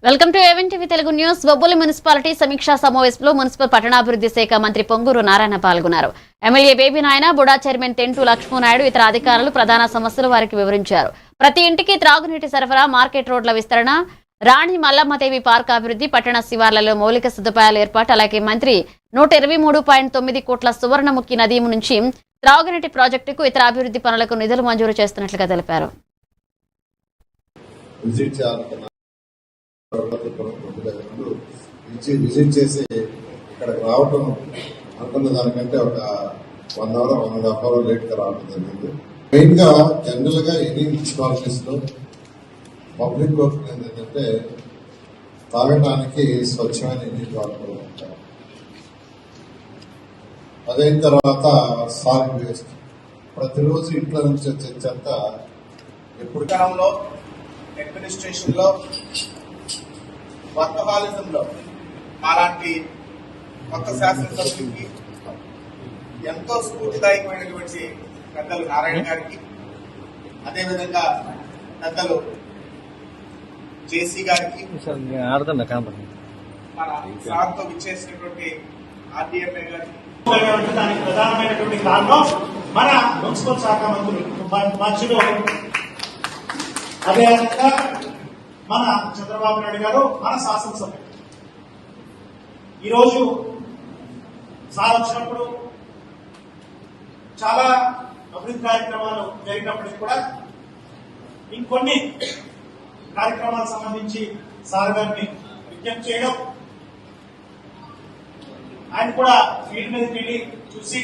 Welcome to Aven TV Telugu news. Bobbili municipality సమీక్షా సమావేశంలో municipal పట్టణాభివృద్ధి శాఖ మంత్రి పొంగూరు నారాయణ పాల్గొన్నారు. ఎమ్మెల్యే బేబీ నాయన, బుడా చైర్మన్ టెంటు లక్ష్మణనాయుడు, ఇతర అధికారులు ప్రధాన సమస్యలు వారికి వివరించారు. ప్రతి ఇంటికి త్రాగునీటి సరఫరా, మార్కెట్ రోడ్ల విస్తరణ, రాణి మల్లమ్మదేవి పార్క్ అభివృద్ధి, పట్టణ శివార్లలో మౌలిక సదుపాయాల ఏర్పాటు, అలాగే మంత్రి 123.9 కోట్ల సువర్ణముఖి నదీ నుంచి త్రాగునీటి ప్రాజెక్టుకు ఇతర అభివృద్ధి పనులకు నిధులు మంజూరు చేస్తున్నట్లుగా తెలిపారు. విజిట్ చేసి ఇక్కడికి రావటం అనుకున్న దానికంటే ఒక 1 అవర్ 1.5 అవర్ లేట్ గా రావడం జరిగింది. మెయిన్ గా జనరల్ గా ఎనీ మున్సిపాలిటీస్ లో పబ్లిక్ వర్క్ ఏంటంటే తాగడానికి స్వచ్ఛమైన నీటి వాడుతూ ఉంటారు. అదైన తర్వాత సాలిడ్ వేస్ట్ ప్రతిరోజు ఇంట్లో నుంచి వచ్చే చెత్త ఎప్పుడు అడ్మినిస్ట్రేషన్ లో వర్కహాలిజంలో అలాంటి కొత్త శాసనసభ్యులకి ఎంతో స్ఫూర్తిదాయకమైనటువంటి పెద్దలు నారాయణ గారికి, అదేవిధంగా పెద్దలు జేసీ గారికి, మన సార్తో విచ్చేసినటువంటి ఆర్డీఎంఏ గారికి, దానికి ప్రధానమైనటువంటి కారణం మన మున్సిపల్ శాఖ మంత్రులు. అదేవిధంగా మన చంద్రబాబు నాయుడు గారు, మన శాసనసభ్యులు. ఈరోజు సార్ వచ్చినప్పుడు చాలా అభివృద్ధి కార్యక్రమాలు జరిగినప్పటికీ కూడా ఇంకొన్ని కార్యక్రమాలకు సంబంధించి సార్ గారిని విజ్ఞప్తి చేయడం, ఆయన కూడా ఫీల్డ్ మీదకి వెళ్ళి చూసి